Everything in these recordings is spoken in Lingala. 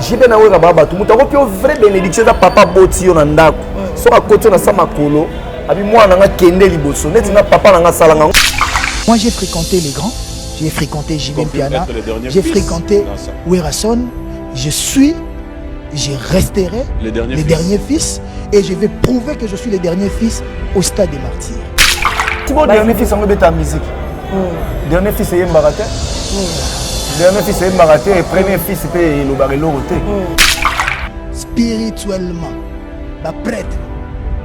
jibe na wera baba tu mutako pio vrai bénédiction da papa boti yo na ndako so ka koto na sama kolo abi mwana nga kende liboso neti na papa na nga salanga. Moi j'ai fréquenté les grands, j'ai fréquenté Jibin Piana, j'ai fréquenté Werason, je resterai les derniers fils et je vais prouver que je suis le dernier fils au stade des martyrs. Tu vois, dernier fils, on va mettre la musique. Dernier fils, c'est Mbaraté. Dernier fils, c'est Mbaraté et premier fils, c'est le Barrelo Roté. Spirituellement, les prêtres,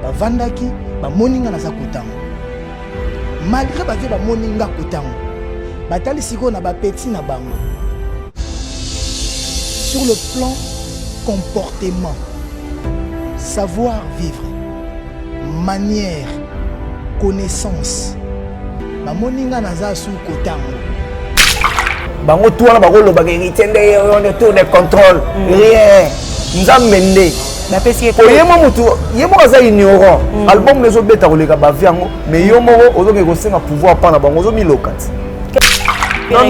les Vandaki, les Moninga na Zakotango. Malgré les Moninga Kotango, les Talisiko na Petit na Bango. Sur le plan comportement, savoir-vivre, manière, connaissance, ba moninga naza sous kotango. Bango toi na bakolo ba héritier de tour de contrôle. Rien. Nous amène. Na pesi ko yemo mutu yemo aza ignorant. Album les obeta koleka ba viango mais yo moko ozoke ko senga pouvoir pa na bango zo milokati. Non.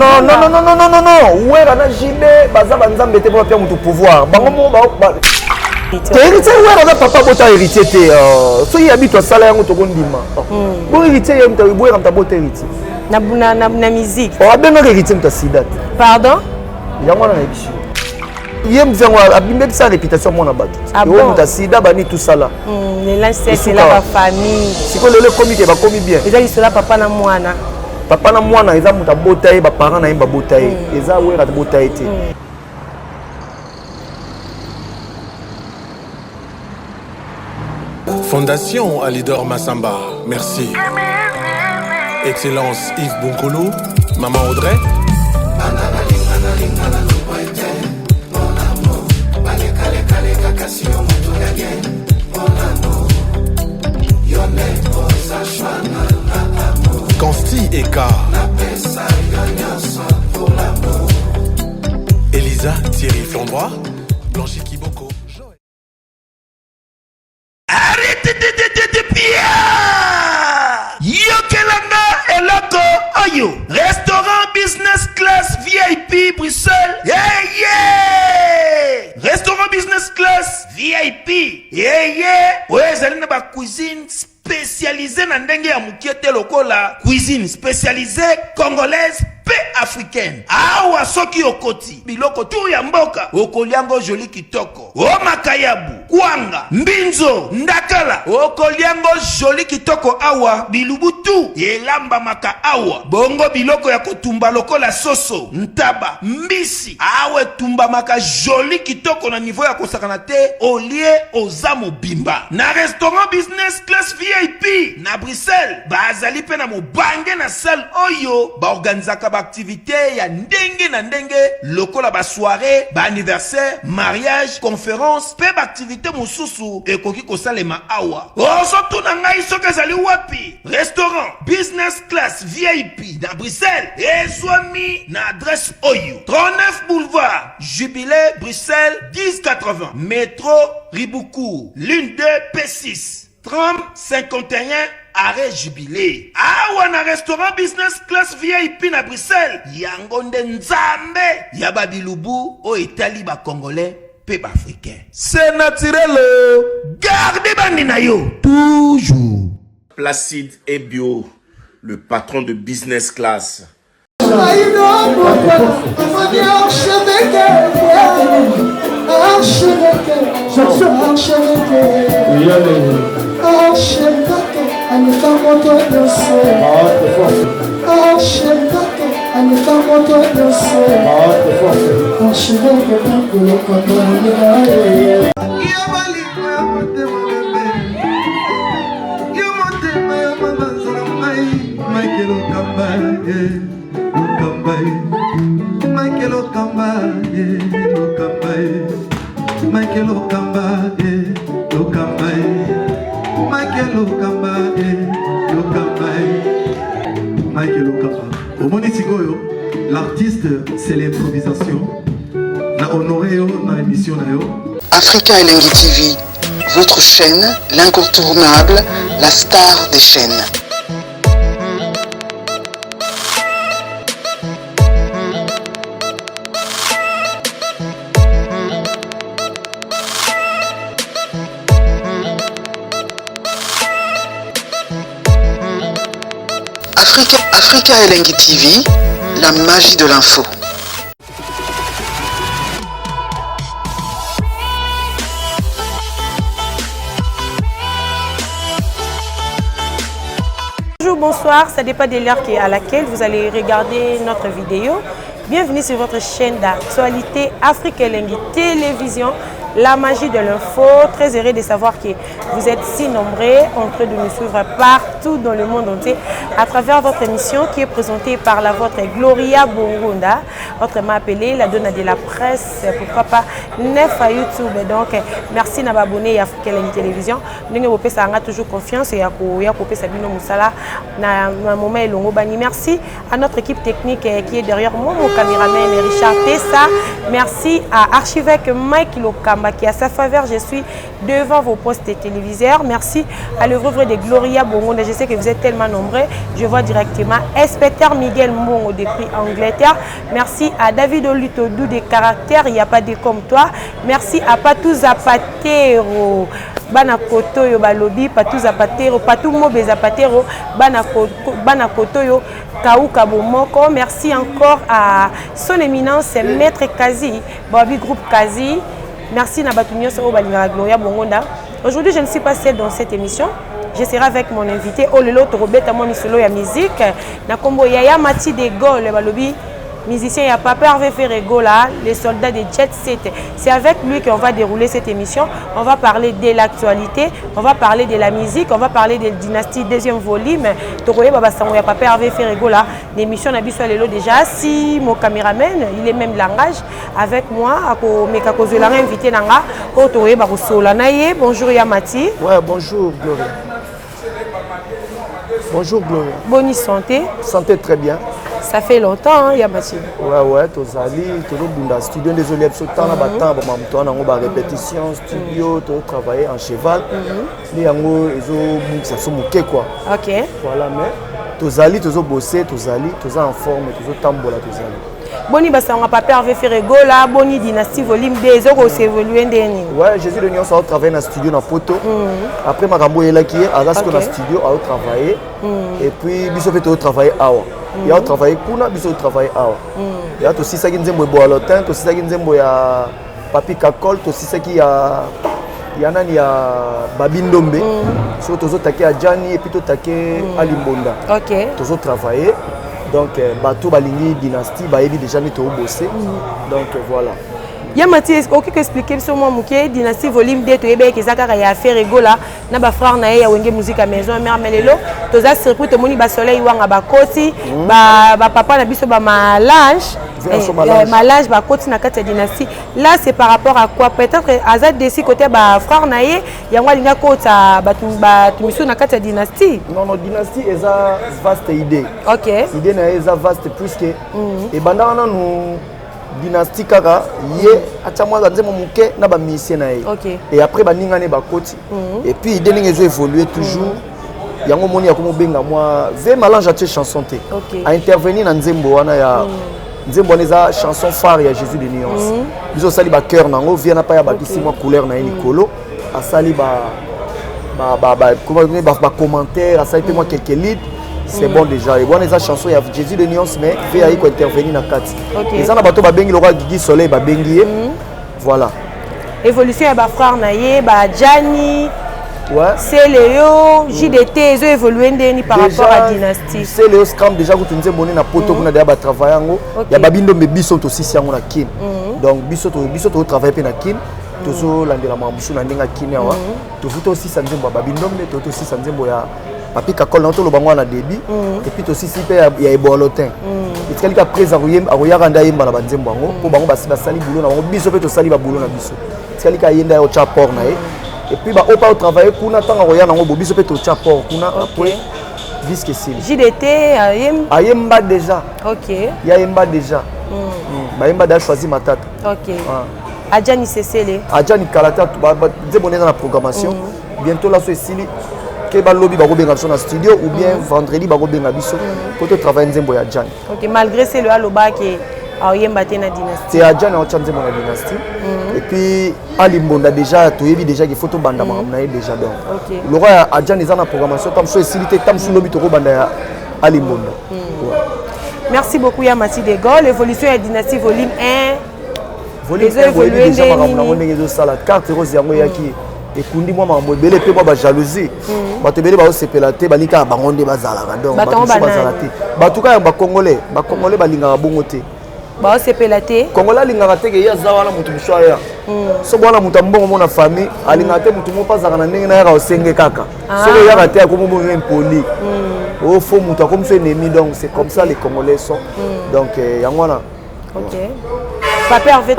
Ouais na jibe baza banzambe te pour pia mutu pouvoir. Bango mo ba héritier ouais na papa bota héritier te so y habite sala yango to kondima. Bon héritier yem ta boye kam ta bota héritier. Na musique. On a bien héritier ta sidat. Pardon? Yango na ebishi. Yem zango abimbe sa réputation mona bato. Yo ta sida bani tout ça là. Là c'est la famille. Siko lele komi ke ba komi bien. Eza isola papa na mwana. Papa na mwana eza muta botaye ba parents na yemba botaye. Eza wera ta botaye te. Fondation Alidor Massamba, merci. Excellence Yves Bonkolo, Maman Audrey. Consti Eka. Elisa Thierry Flandroit, Blanchi Kiboko. Arrêtez de Pierre! Yokelanga Eloko Oyo. Restaurant Business Class VIP Bruxelles. Yeah! Restaurant Business Class VIP. Yeah! Ouais, zali na ba cuisine spécialisée na ndenge ya mukiete lokola. Cuisine spécialisée congolaise pe africaine. Awa soki okoti biloko tu ya mboka okoliango joli kitoko o makayabu kwanga mbinzo ndakala okoliango joli kitoko awa bilubutu elamba maka awa bongo biloko ya kotumba lokola soso ntaba mbisi awe tumba maka joli kitoko na niveau ya kosakana te olie ozamo bimba na restaurant Business Class VIP na Bruxelles bazali pe na mobange na salle oyo ba organizaka activité ya ndenge na ndenge lokola ba soirée, ba anniversaire, mariage, conférence, pe ba activité mosusu ekoki kosalema awa. Osoto na ngai soka zali wapi? Restaurant Business Class VIP na Bruxelles. Ezwami na adresse oyo. 39 boulevard Jubilé Bruxelles 1080. Métro Riboucourt, l'une 2 P6. 30 51 arrêt Jubilé. Awa na restaurant Business Class VIP na Bruxelles. Yango nde nzambe ya babilubu o Italie ba congolais pe ba africain. C'est naturel. Gardez bandi na yo toujours. Placide et Bio, le patron de Business Class. L'artiste, c'est l'improvisation. Na honoré dans l'émission. Africa LNG TV, votre chaîne, l'incontournable, la star des chaînes. Africa Elengi TV, la magie de l'info. Bonjour, bonsoir, ça dépend de l'heure à laquelle vous allez regarder notre vidéo. Bienvenue sur votre chaîne d'actualité Africa Elengi Télévision, la magie de l'info. Très heureux de savoir que vous êtes si nombreux en train de nous suivre partout dans le monde entier à travers votre émission qui est présentée par la vôtre Gloria Bongonda, autrement appelée la donna de la presse, pourquoi pas neuf à YouTube. Donc merci à abonner à Africa Elengi Télévision. Nous avons toujours confiance et à Sabino Moussala na moment longo bani. Merci à notre équipe technique qui est derrière moi, mon caméraman Richard Tessa. Merci à archivêque Mike Lokamba qui à sa faveur je suis devant vos postes téléviseurs. Merci à l'œuvre de Gloria Bongonda. Je sais que vous êtes tellement nombreux. Je vois directement inspecteur Miguel Mbongo depuis Angleterre. Merci à David Olutodou des caractères, il n'y a pas de comme toi. Merci à Patou Zapatero. Bana Kotoyo balobi Patou Zapatero, Patou Mobe Zapatero, Bana Kotoyo Kauka Bomoko. Merci encore à son éminence Maître Kazi, Babi Groupe Kazi. Merci Nabatunyo Soro Balinga Gloria Bongonda. Aujourd'hui, je ne suis pas seule dans cette émission. Je serai avec mon invité Olelo Torobeta Moni solo ya musique. Nakombo Yaya Mati de Gaulle balobi musicien, il n'y a pas peur de faire là, les soldats de Jet Set. C'est avec lui qu'on va dérouler cette émission. On va parler de l'actualité, on va parler de la musique, on va parler de Dynastie deuxième volume. Toroye Baba Sango, il n'y a pas peur de faire là. L'émission n'a pas Lelo déjà. Si mon caméraman, il est même langage avec moi, je l'ai invité Nanga, Toroye Baba Solanaye. Bonjour Yamati. Ouais, bonjour Gloria. Bonjour Gloria. Bonne santé. Santé très bien. Ça fait longtemps, Yamati. Ouais, tozali, tozobunda studio, désolé, parce que temps là-bas, on a répétition, studio, travailler en cheval. Les yango, ça se moque quoi. Ok. Voilà, mais tozali, tozobosser, tozali, toza en forme, tozotambola, tozali. Boni basanga papa avait fait rigola, Boni Dynastie volume 2, zoko s'évoluer ndeni. Ouais, Jésus de Nyon ça a travaillé dans studio dans poto. Après Marambo est là qui est à la dans studio a travaillé et puis biso fait travailler awa. Il a travaillé kuna biso travailler awa. Il y a aussi ça qui nzembo boa lotin, aussi ça qui nzembo ya papi kakol, aussi ça qui a nani ya babindombe. So tozo take a Jani et puis to take Alimbonda. OK. Tozo travailler. Donc, bateau balingi dynastie, baebi déjà ni to bossé. Donc voilà. Yamati, ok que expliquer sur moi muké dynastie volume 2 to ebe ke zakaka ya faire rigola na ba frère na ya wenge musique à maison mère melelo toza surpris to moni ba soleil wanga ba koti ba papa na biso ba malage malage ba koti na kati dynastie. Là c'est par rapport à quoi? Peut-être azad desi côté ba frère na ye yangwa linga kota ba tumisu na kati dynastie. Non dynastie eza vaste idée. OK. Idée na eza vaste puisque et bandana nous dynastie kaka ye atamwa nzemo muke na ba musicien na ye. OK. Et après ba ningane ba koti. Et puis idée ningezo évoluer toujours. Yango moni yakomo benga moi ve malange à chanson té. A intervenir na nzembo wana ya nzembo eza chanson phare ya Jésus de Nuance. Biso sali ba cœur nango vient na pa ya ba bisi moi couleur na Nikolo. A sali ba commentaire, a sali pe moi quelques leads. C'est bon déjà. Et bon, les chansons, il y a Jésus de Nuance, mais il faut intervenir dans le cadre. Les gens qui ont bengi le roi Guigui Soleil, bengi. Voilà. Évolution, il y a frère Naye, Gianni, ouais. C'est Léo, JDT, ils ont évolué par rapport à Dynastie. C'est Léo Scram, déjà, quand on dit na poto, on a déjà travaillé. Il y a Babindo, mais Bissot aussi, si on a kin. Donc, Bissot travaille na kin. Tozo landela mambusu na ndenga kin. Tovuto aussi, ça nous dit Babindo, mais toto aussi, ça nous dit papi kakol na to lo bango na débit et puis aussi si pe ya ebolotin et quelqu'un présent aroya randa yemba na banzembo bango po bango basi basali boulot na bango biso pe to sali ba boulot na biso quelqu'un yenda au chapor na et puis ba opa au travailler kuna tanga aroya nango biso pe to chapor kuna après disque sil JDT ayemba déjà. OK. Ya yemba déjà. Ba yemba da choisi matata. OK. Adjani Cecele. Adjani Kalata ba zeboneza na programmation. Bientôt là so sili que ba lobby ba robenga sur na studio ou bien vendredi ba robenga biso pour travailler nzembo ya Adjani. OK, malgré c'est le aloba qui a yemba na dynastie. C'est Adjani a chanté mon dynastie. Et puis Alimbonda déjà to yebi déjà que photo banda ma déjà donc. OK. Le roi Adjani za na programmation tam so silité tam so lobby to banda alimbonda. Merci beaucoup Yamati de Gaulle. Évolution et dynastie volume 1. Volume 1 évolué déjà par exemple on est dans sala carte rose yango yaki ekundi moi mambo belé pe moi ba jalousie. Bato belé ba sepelate balika bangonde bazala donc bato bazala te. Bato ka ba congolais balinga bongo te. Ba sepelate. Congolais linga te ke ya zawana mutu mshaya. So bwana mutu mbongo mona famille alinga te mutu mopa zaka na ndenge na ya osenge kaka. So ya kate ko mo impoli. Au fond mutu comme ça ennemi donc c'est comme ça les Congolais sont. Donc yangwana. OK. Papa Hervé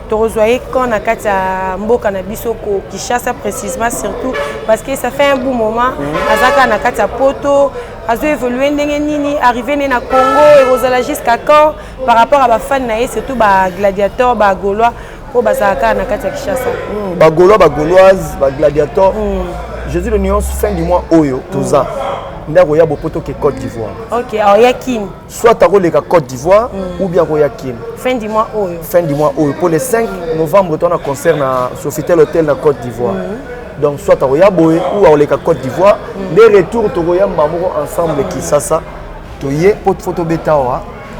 te rejoindre quand on a katia mboka na biso ko Kinshasa précisément surtout parce que ça fait un bon moment azaka na katia poto azo évoluer ndenge nini arriver na Congo et rozala jusqu'à quand par rapport à ba fan na surtout ba gladiateur ba gaulois ko bazaka na katia Kinshasa ba gaulois ba gauloise ba gladiateur Jésus de nuance fin du mois oyo toza ndako ya bopoto ke Côte d'Ivoire. OK, alors yakin. Soit ta roleka Côte d'Ivoire ou bien ko yakin. Fin du mois oyo. Fin du mois oyo pour le 5 novembre on a concert na Sofitel Hotel na Côte d'Ivoire. Donc soit ta roya boy ou roleka Côte d'Ivoire, les retours to roya mbamoko ensemble qui ça toyé pour photo beta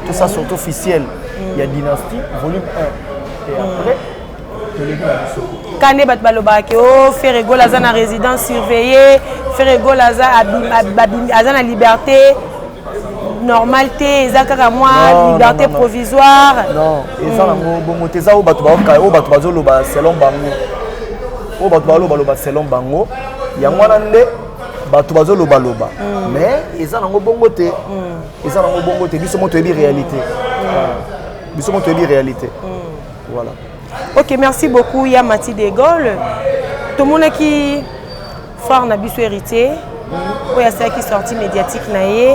tout ça sont officiel. Il y a dynastie volume 1 et après Kane bat baloba ke o Ferrego laza na résidence surveillée, Ferrego laza azana liberté normalité, ezaka moi liberté provisoire. Non, ezana bongo teza o batu ba o batu bazoloba selon bango. O batu baloba selon bango. Yango nande batu bazoloba loba. Mais ezana ngo bongo te. Ezana ngo bongo te biso moto ebi réalité. Biso moto ebi réalité. Voilà. OK, merci beaucoup Yamati de Gaulle. Tout le monde qui fort na biso héritier. Oya ça qui sorti médiatique na ye.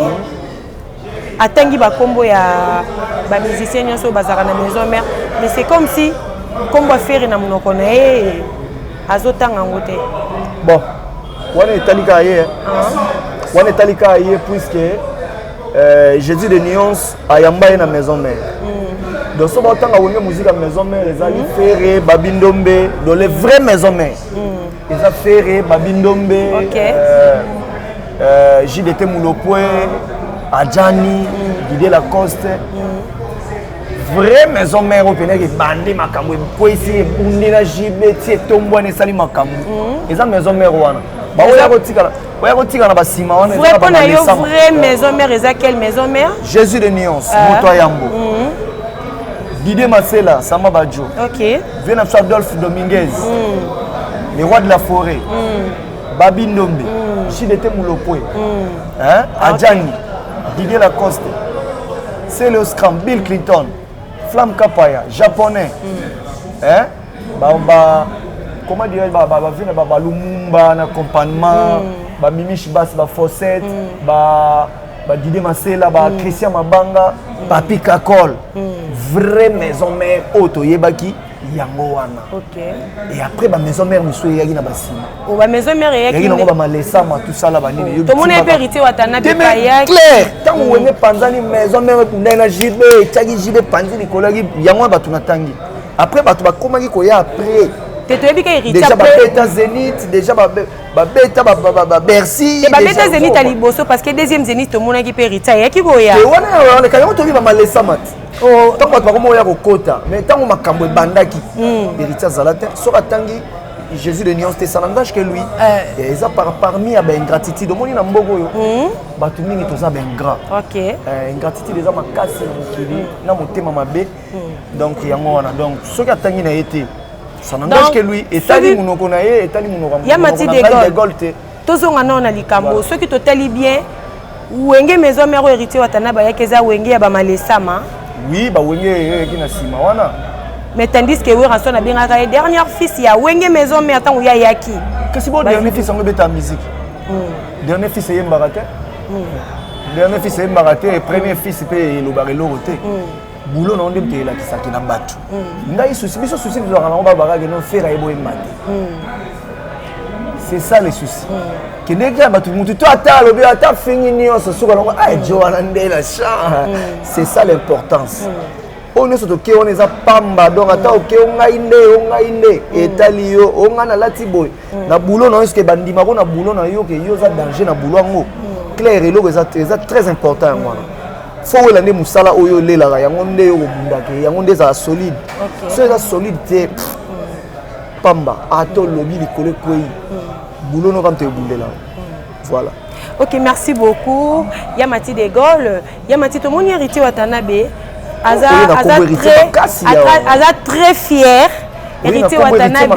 Atangi ba kombo ya ba musicien nyonso bazaka na maison mère, mais c'est comme si kombo faire na monoko na ye azotanga ngote. Bon, on est talika ye. On est talika ye puisque Jésus de nuance ayamba na maison mère. Donc, si on a une musique à maison mère, les amis ferré, babindombe, dans les vraies maisons mères. Les a ferré, babindombe, JDT Moulopoué, Adjani, Guidé Lacoste. Vraies maisons mères au Pénèque, bandé Makamou, Poissy, Bundina, JBT, Tomboine et Sali Makamou. Les a maison mère ouana. Vraie maison mère, et quelle maison mère? Jésus de Nuance, Motoyambo. Didier Marcella, Sama Badjo. OK. Venaf Adolphe Dominguez. Les rois de la forêt. Babi Ndombe. JDT Moulopoué. Adjani. Didier Lacoste. Célio Scram. Bill Clinton. Flamme Kapaya. Japonais. Comment dire, Lumumba, accompagnement, Mimish Bass, Fawcett, Didier Marcella, Christian Mabanga, Papi Kakol. Vraie maison mère auto yebaki yango wana. OK. Et après maison mère monsieur yaki na basima. O maison mère yaki na malesa ma tout ça là banini. To mon héritier watana be payaki. Claire, tant on est panzani maison mère na jibe, tagi jibe panzani kolagi yango batu na tangi. Après batu ba komaki ko ya après. Déjà Beta Zénith, déjà Beta Bercy. Beta Zénith à Liboso parce que deuxième Zénith tout le monde qui peut hériter. Yaki goya. Et on est quand même tobi ba malesa mat. Oh, tant que tu vas kota, mais tant que tu vas bandaki, héritier Zalata, sera tangi Jésus de nuance, ça n'engage que lui. Et ça parmi à ingratitude, on est dans Mbogo yo. Batumi ni toza ben grand. OK. Ingratitude déjà ma casse mokili, na motema mabe. Donc yango wana donc ce qui a tangi na été, ça n'engage que lui. Et tali munoko na ye, et tali munoko. Yamati de Gaulle. Tozonga na na likambo, ceux qui totali bien. Wenge maison mère héritier watana ba yakeza wenge ya ba malesama. Oui, bah wenge qui na sima wana. Mais tandis que Weranson a bien regardé dernier fils il y a wenge maison mais attends où y a yaki. Qu'est-ce que bon dernier fils on beta musique. Dernier fils est Mbaraté. Dernier fils est Mbaraté et premier fils c'est le barelo roté. Boulot non dem te la qui ça qui na batu. Ngai souci biso souci de la on va baraga non faire ebo emate. C'est ça le souci. Que c'est ça l'importance. On est sur le quai, on est à Pamba, donc attends, ok, on a une et talio, on a la latiboy. Na boulot, non, est-ce que bandimaro na boulot na yo que yo za danger na boulot ngo. clair et l'eau est très important moi. Faut l'année musala oyo lela la yango nde yo bundake yango nde za solide. So za solide te pamba ato lobi likole koyi. Boulot no quand tu boule là. Voilà. Ok, merci beaucoup. Yamati de Gaulle, Yamati tout le monde héritier Watanabe. Aza très fier. Héritier Watanabe,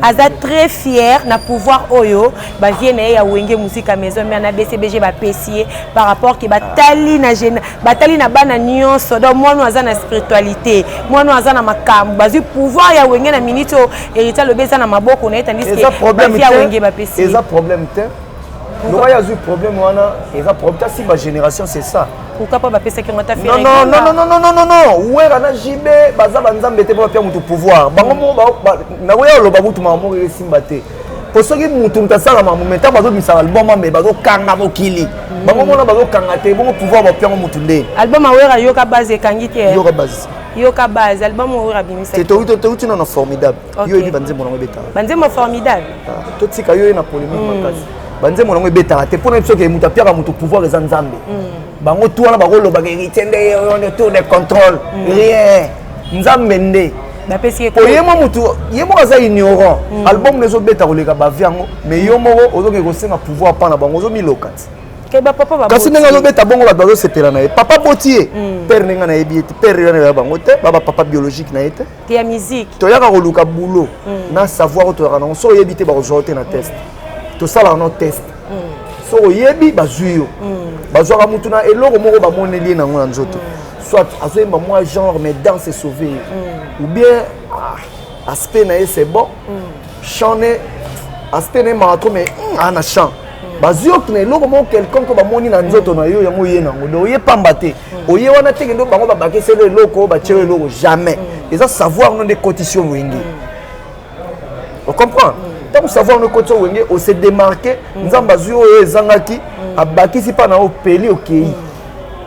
Aza très fier na pouvoir oyo, ba vienne ya wenge musique à maison mais na BCBG ba pesier par rapport que batali na bana nyonso donc moi nous aza na spiritualité, moi nous aza na makambo, bazu pouvoir ya wenge na minute héritier le beza na maboko na etandis que problème ya wenge ba pesier. Eza problème te. Nous avons eu problème et ça problème si ma génération c'est ça. Pourquoi pas baper ça qui m'a fait? Non. Ouais na jibé baza banzambe te pas pia mutu pouvoir. Bango na oya lo babutu mamu simbate. Pour ceux qui mutu mtasala mamu meta bazo misala album mais bazo kanga bokili. Bango mona bazo kanga te bon pouvoir ba pia mutu nde. Album awera yoka base kangi te. Yoka base. Yoka base album awera bimisa. C'est tout non formidable. Yo ebi banze mona beta. Banze mo formidable. Tout tika yo na polémique makasi. Banze mona beta te pona biso ke mutu pia mutu pouvoir za nzambe. Bango tout na bagolo ba héritier nde on est tour de contrôle. Rien. Nzambe nde. Oyemo mutu yemo aza ignorant. Album nezo beta koleka ba viango mais yo moko ozoke kosenga pouvoir pa na bango zo milokati. Kasi nenga zo beta bongo ba bazo sepela na ye. Papa botier. Père nenga na yebi ete père na bango te baba papa biologique na ete. Te ya musique. To yaka koluka boulot. Na savoir to yaka na so yebi te ba rejoiter na test. To sala no test. So yebi bazuyo. Bazwaka mutuna eloko moko ba moneli na ngona nzoto. Soit azoyemba moi genre mais dans se sauver ou bien aspect na c'est bon chanter aspect na ma trop mais ana chant bazio que eloko moko quelqu'un ko ba moni na nzoto na yo yango ye na ngodo ye pambate oye wana teke ndo bango ba bakese le eloko ba tire eloko jamais et ça savoir non des conditions wengi on comprend tant savoir nos conditions wengi on se démarquer nzamba zuyo ezangaki abakisi pa na o peli okei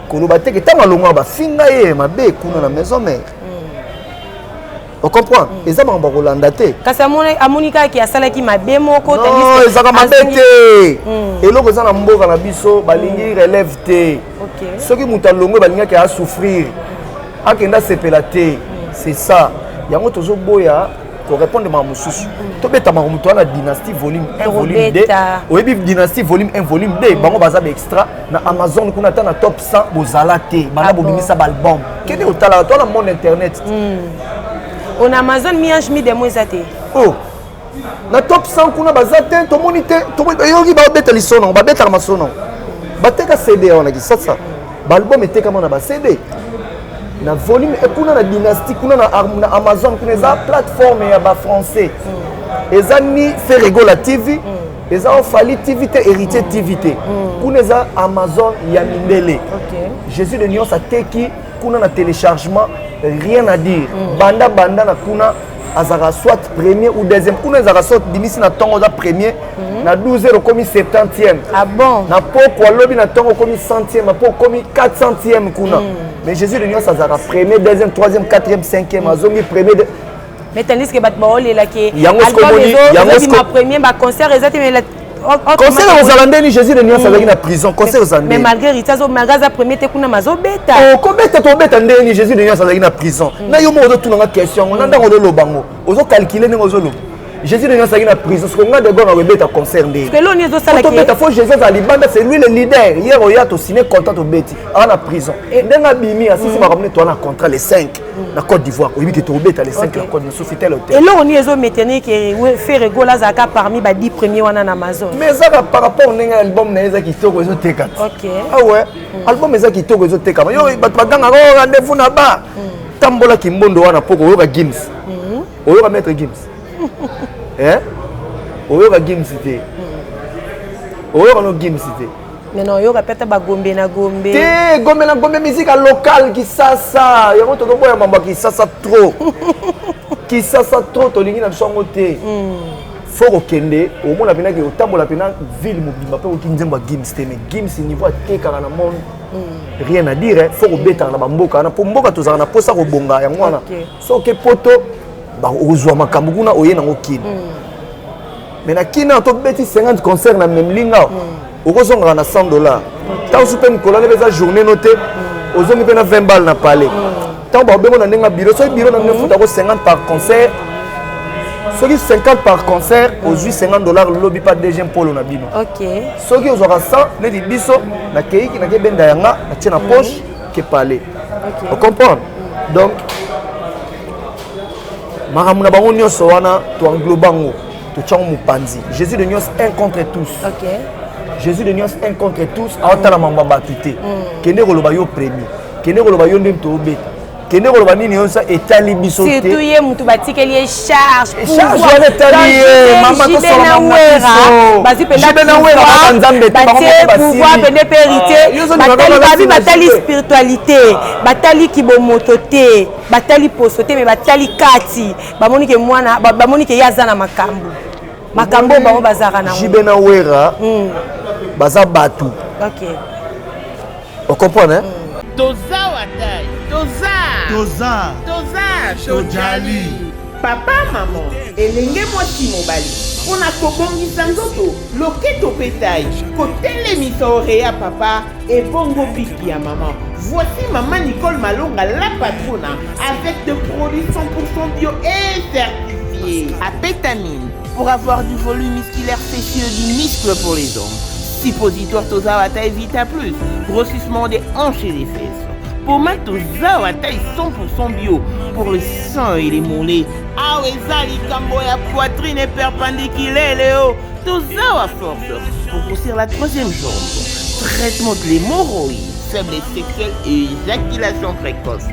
koloba teke tanga longa ba finga ye mabe kuna na maison mère on comprend eza ba rolanda te kasi amonika ki asala ki mabe moko tandis que ezaka mabe te eloko za na mboka na biso balingi relève te soki muta longo balinga ki a souffrir akenda sepela te c'est ça yango tozo boya pour répondre à Moussus. Tu peux t'amener la dynastie volume 1 volume 2. Oui, dynastie volume 1 volume 2. Bango baza extra na Amazon qu'on attend na top 100 bozala te. Bana bobimi sa album. Quel est au la monde internet? On Amazon miange mi de moisate. Oh. Na top 100 kuna bazate to monite to yogi ba beta lisono ba beta masono. Bateka CD on a dit ça. Ba album était comme on a ba CD. Na volume et kuna na dynastie kuna na Amazon kuna za plateforme ya ba français ezani Ferrego la TV eza Fali TV te héritier TV te kuna za Amazon ya mindele Jésus de Nyonso ateki kuna na téléchargement rien à dire banda na kuna azara soit premier ou deuxième kuna azara soit dimisi na tongo za premier na 12h comme 70e ah bon na poko lobi na tongo comme 100e po comme 400e kuna mais Jésus de Nyonso azara premier deuxième troisième quatrième cinquième azongi premier mais tandis que bat baole la ki yango ma premier ba concert ezati mais concert aux Hollandais Jésus de Nyonso azaki na prison concert aux Hollandais mais malgré ritazo magaza premier te kuna mazo beta ko beta to beta ndeni Jésus de Nyonso azaki na prison na yo mo ozo tuna question on ndanga lo lobango ozo calculer ndenge ozo lo Jésus de Nyonso azaki na prison parce que nga de go na beta concert ndeni que l'on est sala ki beta faut Jésus à libanda c'est lui le leader hier oya to signer contrat to beti na prison ndenga bimi asisi ba ramener toi na contrat les 5 na Côte d'Ivoire oui que to beta les 5 la Côte de Sofitel hôtel et là on est maintenir que Ferrego la zaka parmi ba 10 premiers wana na Amazon mais ça par rapport à album na ezaki toko ezo teka OK ah ouais album ezaki toko ezo teka yo bato baganga ko rendez-vous na ba tambola kimbondo wana poko oyoka Gims oyoka maître Gims hein oyoka Gims te oyoka no Gims te mais non yoka peta ba gombe na gombe te gombe na gombe musique locale qui sasa yango to boya mamba qui sasa trop qui sasa trop to lingi na songo te faut kende au monde apena ke otambola pena ville mobimba pe okinzemba Gims te mais Gims niveau tekaka na monde rien à dire faut obeta na bamboka na po mboka tozana na posa ko bonga yango wana so ke poto ba ozwa makambo kuna oye na okina mais na kina to beti 50 concerts na même linga okozonga na $100 tant soupe mkolane beza journée noté ozongi pe na 20 balles na palais tant ba bengo na ndenga bureau so bureau na nefuta ko 50 par concert soki 50 par concert ozwi $50 lobi pas deuxième polo na bino OK soki ozwaka 100 neti biso na keiki na kebenda yanga na tie na poche ke palais on comprend donc makambo na bango nyonso wana to englobango to tchango mopanzi Jésus de nyonso un contre tous OK Jésus de nyonso un contre tous aotala mambo batu te kende koloba yo premier kende koloba yo ndem to obeta kende koloba nini yonso etali biso te surtout ye mutu batikeli charge wana etali mama to sala mama bazi penda pouvoir pende hérité batali spiritualité batali kibomoto te batali poso te mais batali kati bamoni ke mwana bamoni ke yaza na makambo bango bazaka na jibena wera baza batu OK on comprend hein Toza watai, toza tojali. Papa maman, elenge mwasi mobali. Pona kobongisa nzoto, loketo petai, kotelemisa oreya papa et bongo pipi ya maman. Voici maman Nicole Malonga, la patronne, avec des produits 100% bio et certifiés. À pétamine, pour avoir du volume musculaire spécieux du muscle pour les hommes. Suppositoire Tozawata Vita Plus, grossissement des hanches et des fesses. Pommade Tozawata 100% bio pour le sang et les mollets. Awezali Kamboya poitrine et perpendiculaire Léo. Tozawa Force pour grossir la troisième jambe. Traitement de l'hémorroïde, faiblesse sexuelle et éjaculation précoce.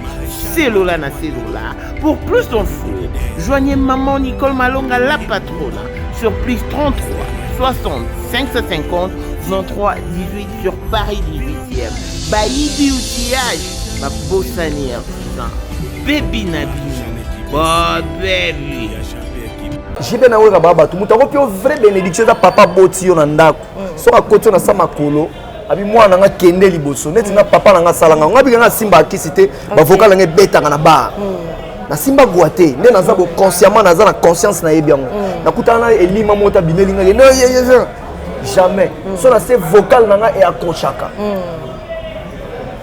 Cellula na cellula. Pour plus d'infos, joignez maman Nicole Malonga la patronne sur plus 33 60 550 23 18 sur Paris 18e. Bailli du outillage, ma bossanière, baby nabi, bon baby. J'ai bien awé rababa tout muta kopio vrai bénédiction da papa boti yo na ndako. So akoti na sama kolo, abi mwana nga kende liboso, neti na papa nga salanga, ngabi nga simba akisite, ba vocal nga betanga na ba. Na simba guate, ne naza ko consciemment naza na conscience na yebiango. Na kutana elima mota bineli nga no jamais. So na se vocal nanga et accrochaka.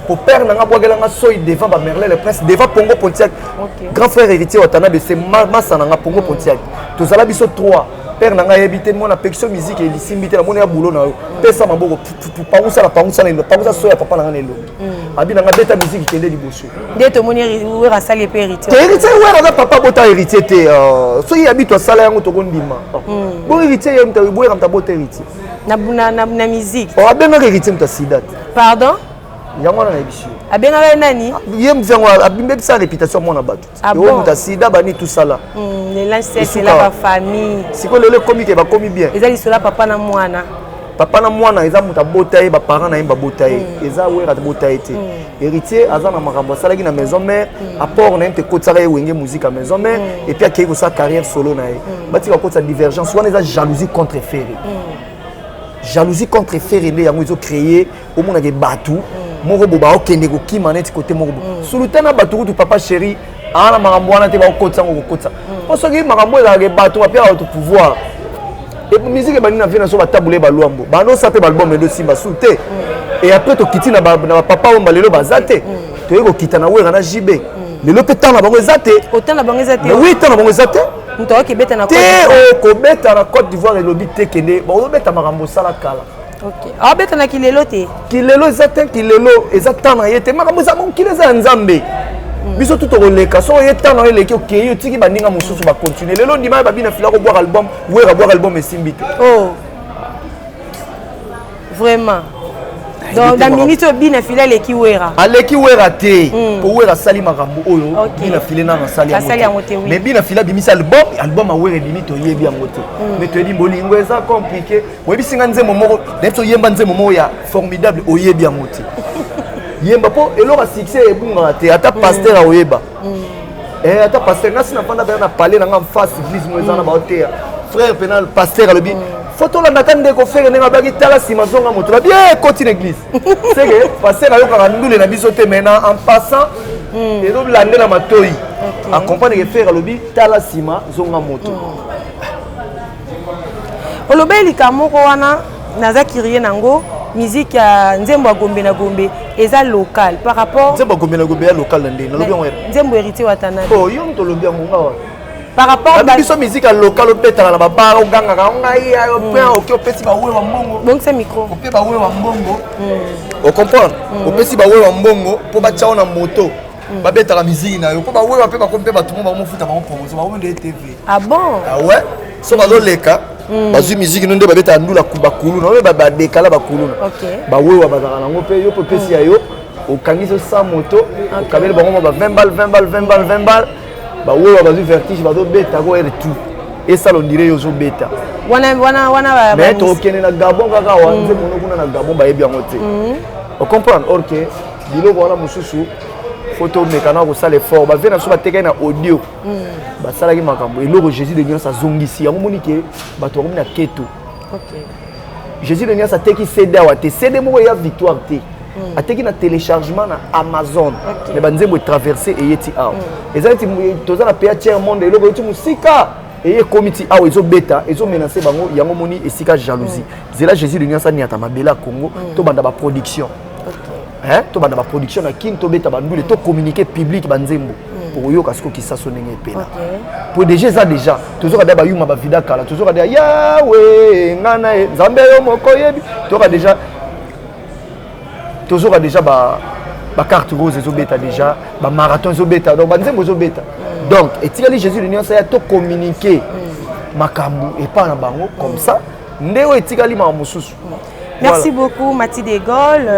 Pour père nanga boagela nga soy devant ba Merlin le prince devant Pongo Pontiac. Grand frère héritier watana de c'est massa nanga Pongo Pontiac. Tozala biso 3. Père nanga habité moi na pection musique et lisimbité la mona ya boulot na pesa maboko pangusa la pangusa na pangusa soya papa nanga nelo. Abi nanga beta musique kende liboso. Ndeto moni wera sali pe héritier. Héritier wera papa bota héritier te so y habite sala yango to kondima. Bon héritier yemta boera mta bota héritier. Na musique. O abenga héritier mta sidat. Pardon? Yango na ebisio. Abenga nani? Yem vengo abimbe sa réputation mona batu. Yo mta sida bani tout ça là. Les lances c'est la famille. Siko lele komi ke ba komi bien. Ezali sola papa na mwana. Papa na mwana eza muta botaye ba parents na yemba botaye. Eza wera ta botaye te. Héritier aza na makambo salaki na maison mère, apport na yemte kotsara wenge musique à maison mère et puis akei ko sa carrière solo na ye. Bati ko sa divergence, wana eza jalousie contre frère. Jalousie contre frère nde yango izo créer au monde ke batu. Moko boba okende ko kimaneti côté moko. Sulutana batu tu papa chéri ana makambo wana te ba okotsa ngo kokotsa. Parce que makambo eza ke batu apia auto pouvoir. Et pour musique bani na vie na so ba tabule ba luambo. Ba no sa pe ba album de Simba Souté. Et après to kiti na papa o malelo bazate. To yeko kita na wera na JB. Lelo pe tana bango ezate. Autant na bango ezate. Oui, tana bango ezate. Muto ke beta na Côte d'Ivoire. Ko beta na Côte d'Ivoire et lobi te kende. Ba o beta makambo sala kala. OK. Ah beta na kilelo te. Kilelo ezate kilelo ezatana yete makambo za mon kileza nzambe. Biso tout oleka so yetana eleki okeyi otiki baninga mosusu ba continuer lelo ndima ba bina fila ko boire album wera boire album esimbite. Oh. Vraiment. Donc dans minute bina fila leki wera. Aleki wera te. Pour wera sali makambo oyo bina file na sali yango. Mais bina fila bimisa album a wera limite oyebi yango te. Mais to di bolingo eza compliqué. Webi singa nzemo moko, neto yemba nzemo moko ya formidable oyebi yango te. Yemba po elora succès ebunga te ata pasteur a oyeba. Ata pasteur ngasi na panda na parler na ngam face église moezana ba hotel. Frère pénal pasteur alobi photo la natande ko faire nga baki tala sima zonga moto la bien continue église. C'est que pasteur ayo ka ndule na biso te maintenant en passant et donc la ndela matoi accompagne que faire alobi tala sima zonga moto. Olobeli kamoko wana naza kirie nango musique ya nzembo Gombe na Gombe eza local par rapport nzembo Gombe na Gombe ya local na ndenge nalobi ngwe nzembo héritier watana oh yo to lobi ngo ngawa par rapport ba biso musique ya local opeta na ba bar oganga ka ngai ayo pe oki opesi ba wewa mbongo donc c'est micro ope ba wewa mbongo o comprendre opesi ba wewa mbongo po ba tchao na moto ba beta la musique na yo po ba wewa pe ba kompe ba tumo ba mo futa ba mo promotion ba mo de TV ah bon ah ouais so ba do leka bazwi musique nonde ba beta ndula kubakulu na ba dekala bakulu OK ba wewa bazaka nango pe yo popesi ya yo okangisi sa moto okabeli bango ba 20 balles ba wewa bazwi vertige ba do beta ko et tout et ça on dirait yo zo beta wana mais to okene na Gabon kaka wanze mono kuna na Gabon ba yebi yango te on comprendre OK biloko wana mususu photo mekana ko sala effort ba vena so ba teka na audio ba sala ki makambo eloko Jésus de Nyonsa zongisi yango monike ba to na keto OK Jésus de Nyonsa teki CD wa te CD mo ya victoire te ateki na téléchargement na Amazon mais ba nzembo traverser et yeti aw ezati toza na pays tiers monde eloko yeti musika et comité aw ezo beta ezo menacer bango yango moni esika jalousie zela Jésus de Nyonsa ni ata mabela Congo to banda ba production hein to banda ba production na kin to beta bandule to communiquer public banzembo pour yo kasiko ki saso ndenge pena pour déjà ça déjà toujours kada ba yuma ba vida kala toujours kada yawe ngana nzambe yo moko yebi to kada déjà toujours déjà ba carte rose ezo beta déjà ba marathon ezo beta donc banzembo ezo beta donc etikali Jésus de Nyonsa ya to communiquer makambu et pas na bango comme ça ndeo etikali ma mususu. Merci beaucoup Mathilde de Gaulle,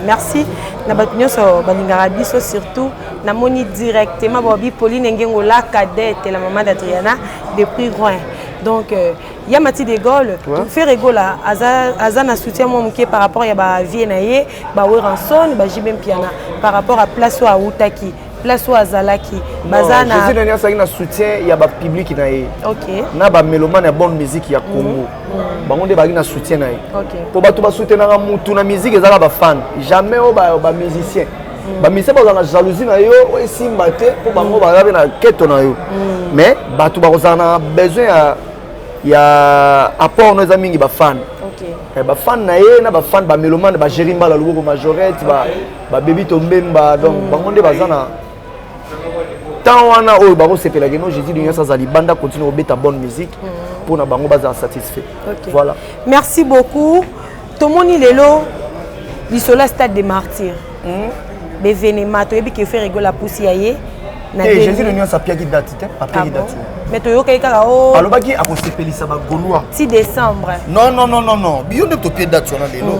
merci na batunyoso balingara biso surtout na moni directement Bobby Pauline Ngengo la cadette la maman d'Adriana depuis Rouen. Donc il y a Mathilde de Gaulle fait rigola azana soutien mon muké par rapport ya ba vie naie ba Weranson ba Jibem Piana par rapport à place à Outaki place au Azalaki bazana Jésus de Nyonsa na soutien ya ba public na ye OK na ba mélomane ya bonne musique ya Congo bango nde ba na soutien na ye OK po bato ba soutenir mutu na musique ezala ba fan jamais o ba musicien ba musicien ba na jalousie na yo o esimba te po bango ba na keto na yo mais bato ba kozana besoin ya apport nos amis ba fan OK ba fan na ye na ba fan ba mélomane ba Jérimba la Lugo majorette ba baby Tombemba donc bango nde bazana tant wana oyo bango sepela que Jésus de Nyonsa zali banda continue au beta bonne musique pour na bango baza satisfait. Voilà. Merci beaucoup. Tomoni lelo bisola stade des martyrs. Bevenema to yebi ke faire rigola pousi yaye na Jésus de Nyonsa pia ki date te pa pia ki date. Mais to yoka kaka o alobaki akosepelisa ba Gaulois 6 décembre. Non biyo nde to pia date wana lelo.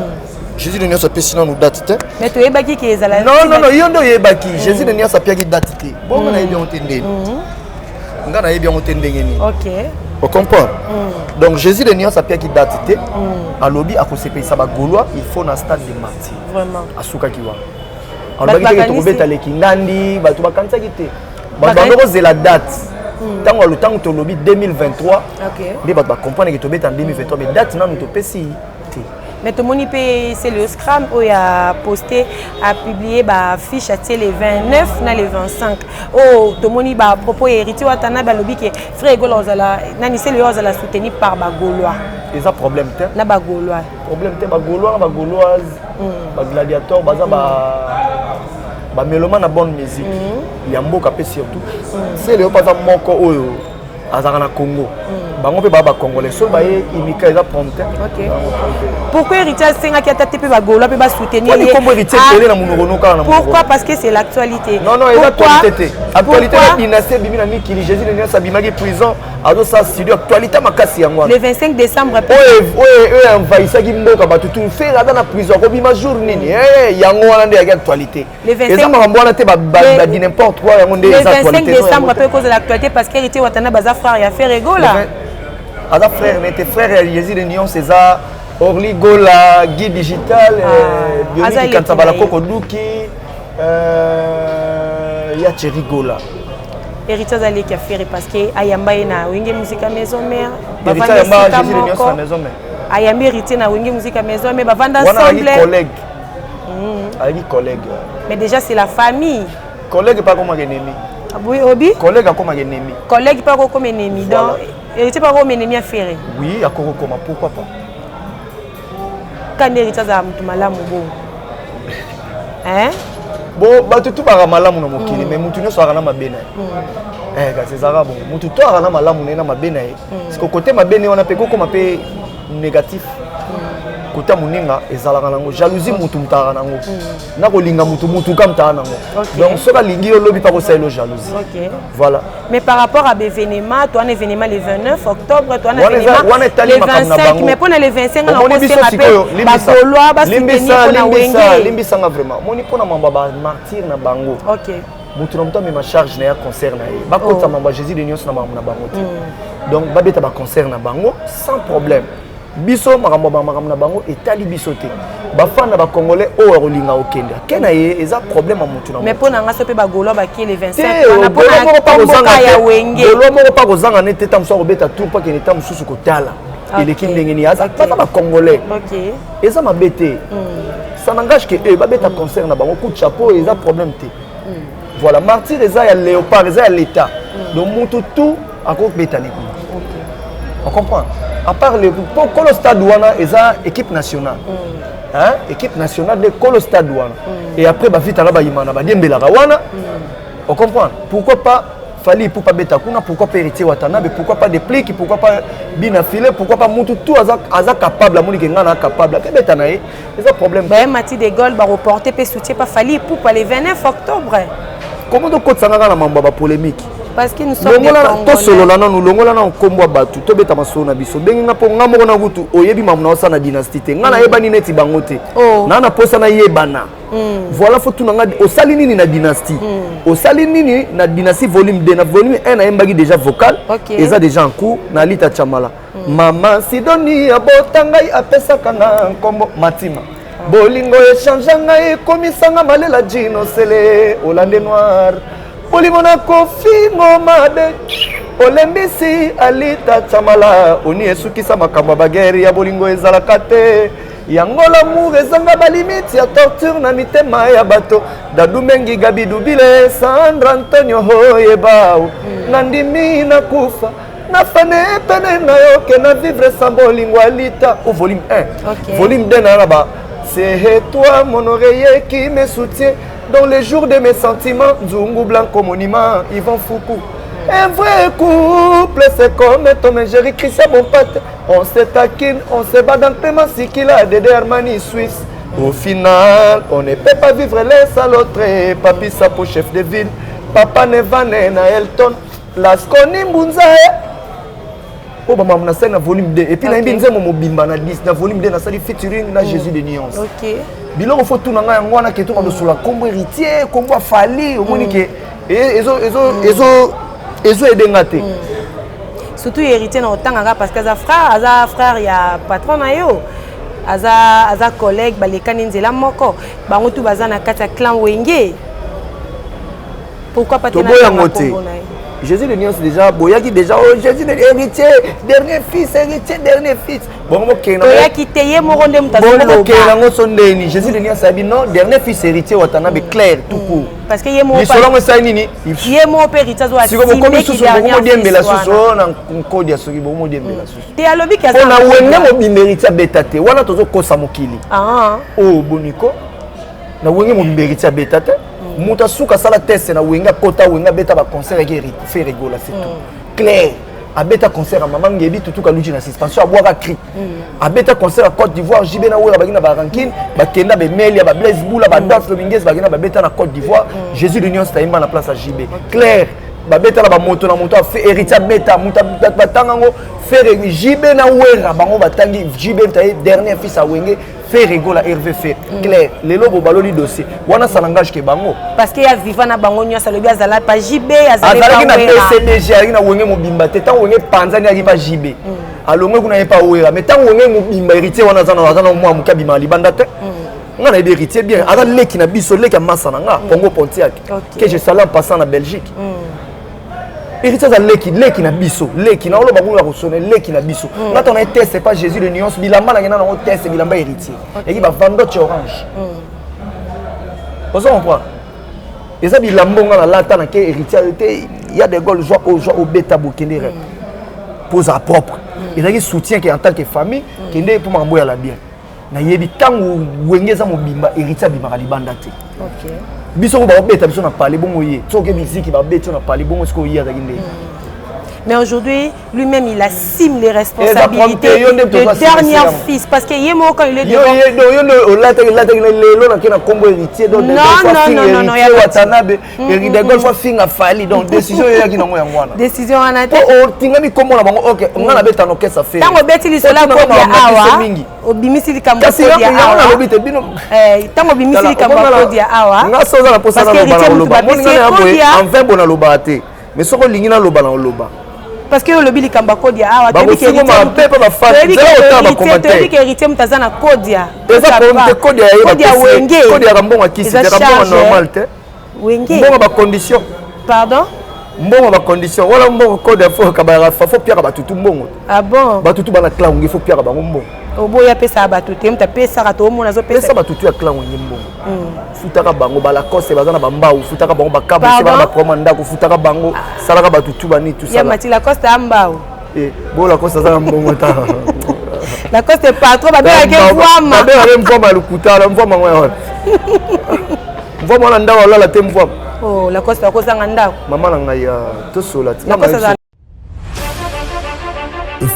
Jésus de Nyonsa pesi na nous date te. Mais to yebaki ke ezala Non yo ndo yebaki Jésus de Nyonsa pia ki date te. Bon na yebi on tende. Ngana yebi on tende ngeni. OK. On comprend. Donc Jésus de Nyonsa pia ki date te. Alobi akosepelisa ba Gaulois il faut na stade de martyrs. Vraiment. Asuka kiwa. Alobaki ke to kobeta leki ndandi bato bakanisa kite. Bando ko zela date. Tango le temps to lobi 2023. OK. Ndi bato ba comprendre que to beta en 2023 mais date na nous to pesi. Mais tout le monde c'est le Scrum où il a posté, a publié bah fiche à les 29 na les 25. Oh tout le monde bah propos héritier watana ba lobby que frère Gaulois ozala nani c'est le ozala soutenu par ba Gaulois. Et ça problème te. Na ba Gaulois. Problème te ba Gaulois ba Gauloise. Ba gladiateur baza ba mélomane na bonne musique. Yamboka pe surtout. C'est le pas moko oyo azaka na Congo. Bango pe ba congolais so ba imika eza prompte. OK. Pourquoi héritier senga ki atate pe ba Gaulois pe ba soutenir les combo héritier télé na munono ka na. Pourquoi? Parce que c'est l'actualité. Non eza actualité. Actualité la dynastie bimi na mikili Jésus de Nyonsa bimaki prison ado sa studio actualité makasi yango. Le 25 décembre ouais envahissaki mboka bato tout fait là na prison ko bima jour nini yango wana nde ya actualité. Le 25 eza makambo wana te ba di n'importe quoi yango nde eza actualité. Le 25 décembre pe cause de l'actualité parce que héritier watana baza frère ya faire rigola. Ada frère mais tes frères Jésus de Nyonsa César Orly Gola Guy Digital Bioni Kantabala Koko Duki ya Thierry Gola. Héritier Zali qui a fait parce que Ayamba na Wenge Musique Maison Mère. Héritier Ayamba Jésus de Nyonsa Maison Mère. Ayamba héritier na Wenge Musique Maison Mère bavanda ensemble. On a collègue. Avec collègue. Mais déjà c'est la famille. Collègue pas comme ennemi. Oui, Obi. Collègue comme ennemi. Collègue pas comme ennemi. Donc héritier pas comme ennemi à faire. Oui, à comment pourquoi pas. quand héritier za mutu malamu bon. Hein? Bon, bah tout par malamu na mokili mais mutu nyo soara na mabena. C'est ça bon. Mutu to ara na malamu na mabena. Parce que côté mabena on a pe ko mapé négatif. Côté muninga ezalaka nango jalousie mutu mutara nango. Na ko linga mutu comme ta nango. Donc soka lingi yo lobi pa ko sailo jalousie. OK. Voilà. Mais par rapport à l'événement, toi un événement le 29 octobre, toi un événement le 25 mais pour le 25 on a posé un appel ba Gaulois ba soutenir na Wenge. Limbisanga vraiment. Moni pona mamba ba martyr na bango. OK. Mutu na mto ma charge na ya concert na ye. Ba kota mamba Jésus de Nyos na bango na bango. Donc ba beta ba concert na bango sans problème. Biso makambo na bango etali biso te bafana ba congolais o rolinga okenda kena ye eza problème a mutu na mais pona nga sope ba Gaulois ba ki le 25 on a pona pas kozanga ya Wenge Gaulois moko pas kozanga ne teta mso robeta tour pas que neta mususu kotala il est ndenge ni aza pas ba congolais OK eza mabete ça n'engage que eux ba beta concert na bango coup de chapeau eza problème te voilà martyr eza ya léopard eza ya l'état donc mutu tout akok betani on comprend. À part le Colo Stade Douana, ils ont équipe nationale. Hein? Équipe nationale de Colo Stade Douana. Et après, vite à la Baïmana, on comprend. Pourquoi pas Fali pour pas Betakuna, pourquoi pas héritier Watanabe, pourquoi pas des pliques, pourquoi pas Binafile, pourquoi pas Moutou, tout Aza capable, la Mounique Ngana capable. Quel est un problème? Mati de Gaulle va reporter et soutien pas Fali pour le 29 octobre. Comment de côté ça n'a pas de polémique? Parce que nous sommes des Congolais. Solo na nous longola na kombo batu to beta masona biso bengi nga po nga moko na gutu oyebi mamu na sana dynastie te nga na yeba ni neti bangote na na posa na yebana voilà faut tout nga osali nini na dynastie osali nini na dynastie volume 2 na volume 1 na yembaki déjà vocal eza déjà en cours na lita chamala mama Sidoni abotangai apesa kana kombo matima bolingo échange ngai komisanga malela jino sele olande noir Polimona kofi ngomade olembisi alita chamala oni esukisa makambo bageri ya bolingo ezalaka te yangola mu ezanga balimiti ya torture na mitema ya bato dadumengi gabidubile Sandra Antonio hoyebao nandimi na kufa nafane pene na yoke na vivre sans bolingo alita au volume 1 volume 2 na ba c'est toi mon oreiller qui me soutient dans les jours de mes sentiments, Zungu Blanco Monument, Yvan Foucault. Un vrai couple, c'est comme Tom et Jerry, Christian mon pote. On se taquine, on se bat dans Clément Sikila, Dédé Armani Suisse. Au final, on ne peut pas vivre l'un sans l'autre. Papi Sapo, chef de ville. Papa Nevane, na Elton. Lasconi Mbunzae. Oh, bah, on a ça dans volume 2. Et puis, on a mon bimba na 10. Dans volume 2, on a ça featuring na Jésus de Nyons. OK. Bilo faut tout nanga ngwana ke to ko sula kombo héritier kombo Fali au moni ke ezo edengate surtout héritier na otanga parce que aza frère ya patron na yo aza collègue balekani nzela moko bango tout baza na kati ya clan Wenge pourquoi pas tena kombo na Jésus de Nyons déjà boyaki déjà Jésus de héritier dernier fils bon mo kena boyaki teye moko ndem tazo bon kena ngo sondeni Jésus de Nyons sabi non dernier fils héritier Watanabe clair tout court parce que yemo pas solo ngesa nini yemo héritier zo asime ki dernier diembela suso na nkodi ya soki bo diembela suso te alobi kaza na wenge mo biméritier betate wana tozo kosa mokili oh boniko na wenge mo biméritier betate Mouta souka sala test na wenga kota wenga beta ba concert qui fait rigoler c'est tout clair a beta concert à maman ngebi tout ka luji na suspension a boire à cri a beta concert à Côte d'Ivoire jibe na wera bagina ba ranking ba kenda be melia ba Blaise Boula ba Daf Lobingues bagina ba beta na Côte d'Ivoire Jésus de Nyons taïma na place à jibe clair ba beta la ba moto na moto a fait héritier beta muta batanga ngo faire jibe na wera bango batangi jibe taï dernier fils à Wenge fait rigoler Hervé fait clair les lobos baloli dossier wana ça n'engage que bango parce qu'il y a vivant na bango nyasa lobi azala pa JB azala na PCDG ari na wenge mobimba te tant wenge panzani ari pa JB alonge kuna pas wera mais tant wenge mobimba héritier wana zana mwa mukabima libanda te ngana héritier bien ara leki na biso leki massa na nga Pongo Pontiac que je salue en passant na Belgique héritier za leki na biso leki na oloba bunga kosone leki na biso ngata na test c'est pas Jésus de Nyons bilamba na ngena na test bilamba héritier et qui va vendre orange vous comprenez et ça bilamba ngana lata na ke héritier il y a des gols joie au beta bokende pour sa propre il y a qui soutient qui en tant que famille qui est pour m'emboyer la bien nayebi tango wengeza mobimba héritier bimaka libanda te. OK. Biso ko ba beta biso na parler bongo ye. Soke musique ba beta na parler bongo siko ye azaki ndé. Mais aujourd'hui, lui-même, il assume les responsabilités de dernier fils. Parce que Yemo, quand il est devant... Non, décision décision en a parce que le bilik amba kodia awa tebi ke héritier mutazana kodia kodia wenge kodia rambonga kisi rambonga normal te wenge mbonga ba condition pardon mbonga ba condition wala mbonga kodia fo kabara fa fo piaka batutu mbongo ah bon batutu bana clan ngi fo piaka bango mbongo oboya pesa batutu mta pesa ka to mona zo pesa batutu ya clan ngi mbongo futaka bango bala kose bazana bamba ou futaka bango bakabo se bana komanda ko futaka bango salaka batutu bani tout ça ya mati la coste ambao bon la coste za mbongo ta la coste patron ba bela ke mvama ba bela mvama lukuta la mvama ngwa mvama na ndawa la te mvama oh la coste ko sanga ndawa mama na ngai ya to sola la coste.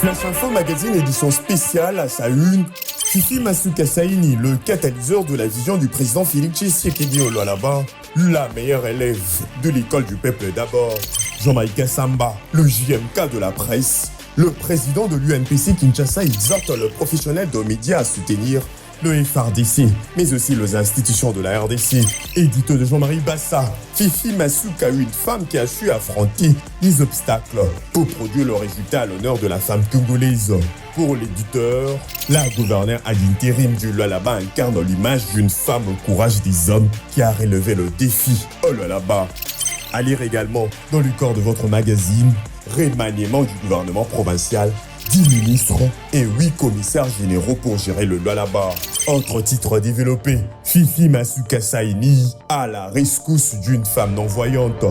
Flash Info Magazine édition spéciale à sa une. Fifi Masuka Saini, le catalyseur de la vision du président Philippe Tshisekedi au Lualaba, la meilleure élève de l'école du peuple d'abord. Jean-Michel Samba, le JMK de la presse. Le président de l'UNPC Kinshasa exhorte le professionnel de médias à soutenir le FRDC, mais aussi les institutions de la RDC. Édito de Jean-Marie Bassa, Fifi Masuka, une femme qui a su affronter les obstacles pour produire le résultat à l'honneur de la femme congolaise. Pour l'éditeur, la gouverneure à l'intérim du Lualaba incarne l'image d'une femme au courage des hommes qui a relevé le défi au Lualaba. À lire également dans le corps de votre magazine, remaniement du gouvernement provincial, 10 ministres et 8 commissaires généraux pour gérer le Lualaba. Autre titre développé, Fifi Masuka Saini à la rescousse d'une femme non-voyante.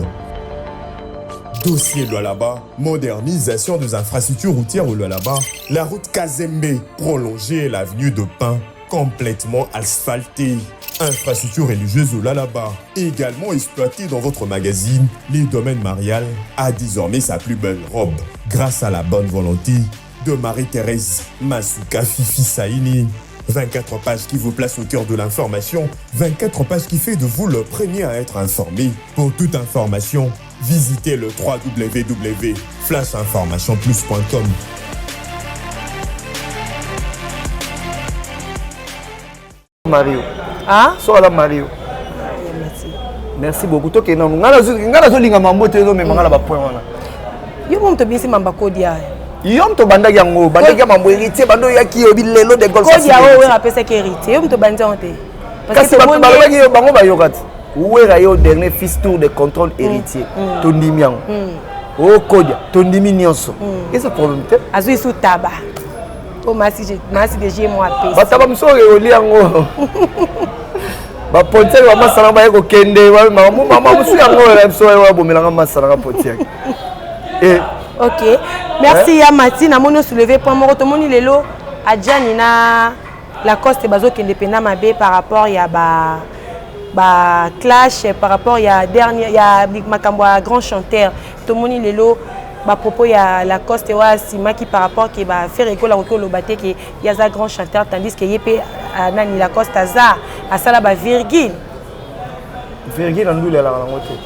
Dossier Lualaba, modernisation des infrastructures routières au Lualaba, la route Kazembe prolongée et l'avenue de Pin complètement asphaltée. Infrastructure religieuse au Lualaba, également exploitée dans votre magazine, les domaines marial a désormais sa plus belle robe grâce à la bonne volonté de Marie-Thérèse Masuka Fifi Saini. 24 pages qui vous placent au cœur de l'information, 24 pages qui fait de vous le premier à être informé. Pour toute information, visitez le www.flashinformationplus.com. Mario. Ah? Sola Mario. Merci beaucoup. Toi qui non, ngala zo linga mambo te zo me mangala ba point wana. Yo mom to bisi mamba kodia. Yom to banda yango, banda ya mambo héritier bando ya ki obi lelo de gol. Kodia o we rapesa ke héritier. Yom to banda onte. Parce que ba ba ki bango ba yokati. Où est le dernier fils tour de contrôle héritier? Tondimi yango. Oh kodia, tondimi nyonso. Qu'est-ce problème te? Azui sous taba. Oh masi de j'ai moi pesa. Ba taba mso o li yango. Ba pontier wa masala ba yeko kende wa mama musu yango la mso wa bomelanga masala ka pontier. Ok, merci Yamati. Na mono soulevé point moko to moni lelo adjani na la coste bazo kende pena mabe par rapport ya ba clash par rapport ya dernier ya makambo grand chanteur to moni lelo ba propos ya la coste wa simaki par rapport ki ba faire école ko lo baté ki ya za grand chanteur tandis que yepé nani la coste za asala ba virgule ndule la ngote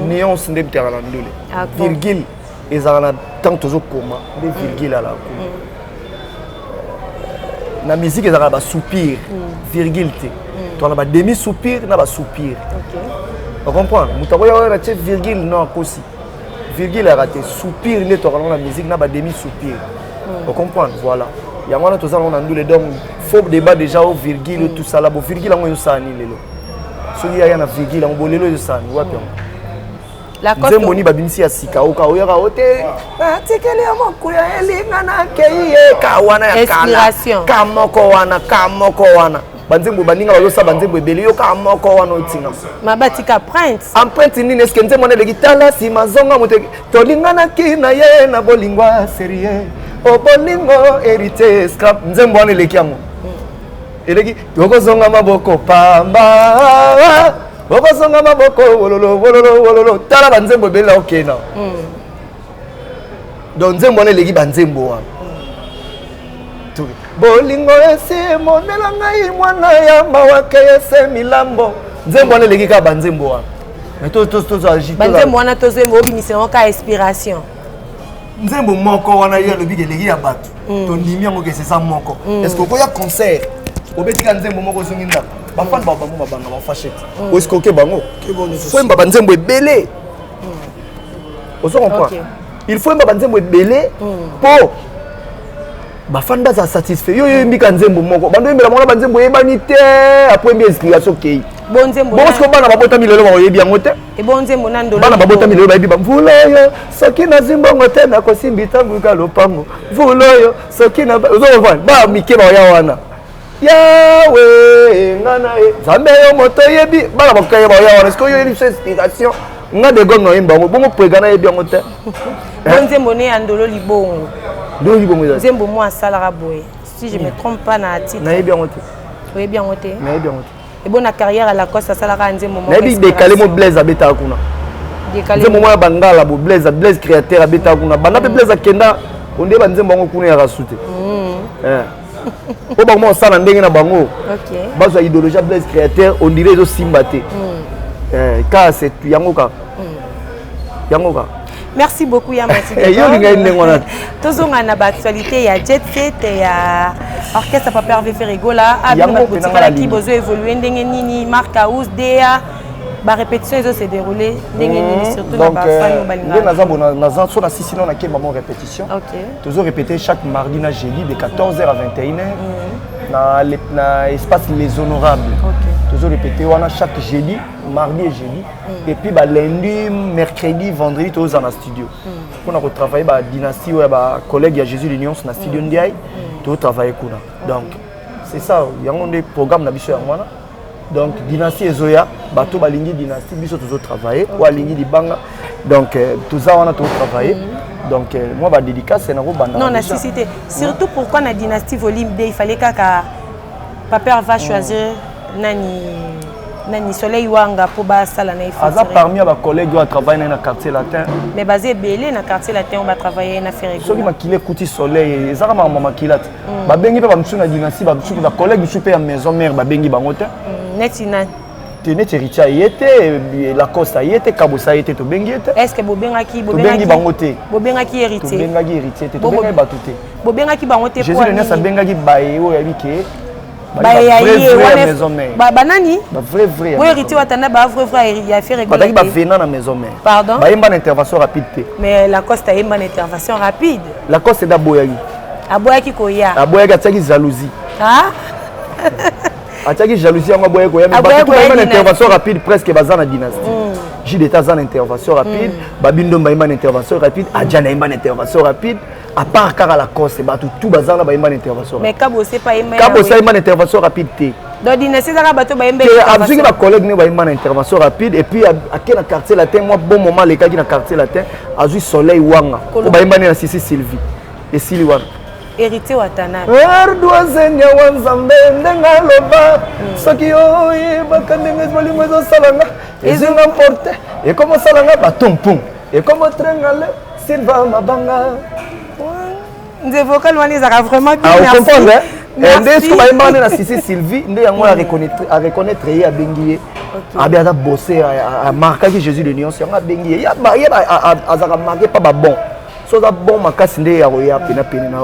nuance ndebte la ndule virgule ezala tant toujours comment des virgules à la na musique ezala ba soupir virgule te to na ba demi soupir na ba soupir. OK, on comprend mutako ya na virgule non kosi virgule a raté soupir ne to na musique na ba demi soupir. On comprend, voilà ya mwana to ça on a ndule donc faut débat déjà au virgule tout ça là bo virgule ngo yo sani lelo so ya na virgule ngo bolelo yo sani wapi la coste moni babimisi ya sika oka oyaka ote atikele ya mokuya elinga na keiye kawana ya kana kamoko wana banzembo baninga bazosa banzembo ebele yo kamoko wana otinga mabatika prince empreinte nini eske nzembo na legitala si mazonga mote tolingana kina ye na bolingwa serie o bolingo hérité scrap nzembo wana eleki yango eleki okozonga maboko pamba okozonga maboko wololo wololo wololo tala banzembo ebele okena donc nzembo wana eleki banzembo wana bolingo esi monela ngai mwana ya mawake ese milambo nzembo wana eleki kaka banzembo wana banzembo wana tozembo obimisango ka inspiration nzembo moko wana ye alobi eleki ya bato tondimi yango ke c'est ça moko est-ce que okoya concert obetika nzembo moko ozongi ndako bafani bao bango babanga bafashete est-ce que oke bango faut yemba banzembo ebele ozo comprendre il faut yemba banzembo ebele po bafani baza satisfait yo yembika nzembo moko bando yembela mona banzembo yebani te après mbi explication kei bonzembo bonsko bana babotami lelo bayebi yango te ebonzembo na ndolo bana babotami lelo bayebi mvula oyo soki nazimbongo te nakosimbi ntanguka lopango mvula oyo soki na ozokofana ba mike baoya wana yawe ngana ye nzambe yo moto yebi bana bakoya baoya wana sikoyo yebi so explication nga de gomme noyemba yango bongo prega na yebi yango te bonzembo ne ya ndolo libongo ndolo libongo eza nzembo mo asalaka boye si je me trompe pas na titre nayebi yango te oyebi yango te nayebi yango te et bon, la carrière à la Costa Salara nzembo mo nayebi décalé mo blaise abeta kuna nzembo mo ya bangala bo blaise créateur abeta kuna banda pe blaise akenda onde ba nzembo ngo kuna ya rasute o ba mo sala ndenge na bango OK bazo idéologie blaise créateur on dirait zo simba te ka c'est yango ka merci beaucoup Yamati. Tozonga na actualité ya Jet Set ya orchestre Papa Hervé Ferregola abima botikala ki bozo évoluer ndenge nini Marc House Dea ba répétition zo se dérouler ndenge nini surtout na ba fan balinga. Donc naza so na sisi na ke maman répétition. OK. Tozo répéter chaque mardi na jeudi de 14h à 21h na espace Les Honorables. OK. Toujours répéter wana chaque jeudi, mardi et jeudi. Et puis bah lundi, mercredi, vendredi tous dans le studio. On a retravaillé bah dynastie ouais bah collègue à Jésus l'Union dans le studio Ndiaye, tout travailler kuna. Donc c'est ça, il y a des programmes na biso wana. Donc dynastie Ezoya, bah tout bah lingi dynastie biso toujours travailler ou lingi di banga. Donc tout ça on a tout travaillé. Donc moi bah dédicace c'est na ko banda. Non, nécessité. Surtout pourquoi na dynastie volume 2, il fallait qu'à Papa va choisir nani Soleil Wanga pour ba sala na ifo. Aza parmi ba collègues qui travaillent dans le quartier latin. Mais basé belé na quartier latin on va travailler na faire Soki makile kuti Soleil, ezaka mama kilat. Ba bengi pe ba msu na dynastie ba msu ba collègue msu pe ya maison mère ba bengi bango te. Neti na Tene Tericha yete, la Costa yete, Kabosa yete to bengi yete. Est-ce que bobengaki bango te. Bobengaki héritier. Bobengaki héritier te, bobengaki batute. Bobengaki bango te Jésus le Nez a bengaki baye o yabike. Banani vrai oui héritier watana ba vrai ya faire rigoler bataki ba vena na maison mère pardon ba yemba na intervention rapide te mais la Costa yemba na intervention rapide la Costa da boyaki aboyaki koya aboyaki ataki jalousie ataki jalousie yango aboyaki koya mais bataki ba yemba na intervention rapide presque baza na dynastie J d'état za na intervention rapide babindo ba yemba na intervention rapide adjana yemba na intervention rapide à part car à la cause bah tout bazar là bah une intervention mais Kabo c'est pas une intervention rapide donc dynastie ça bateau bah une avec ma collègue ne bah une intervention rapide et puis à quel quartier latin moi bon moment les gars qui na quartier latin a vu Soleil Wanga bah une na Sisi Sylvie et Sylvie Wanga héritier watana erdoazenya wanzambe ndenga loba soki oye bakandenge bolingo zo salanga ezinga porte et comment salanga ba tompon et comment trengale Silva mabanga Nze vocal wana ezaka vraiment bien. Ah, vous comprenez? Est-ce que ba na Sisi Sylvie nde yango à reconnaître ya bengié. A bien bosser à marquer que Jésus de Lyon c'est un bengié. Ya ba azaka marqué pas bon. So da bon makasi nde ya roya pena na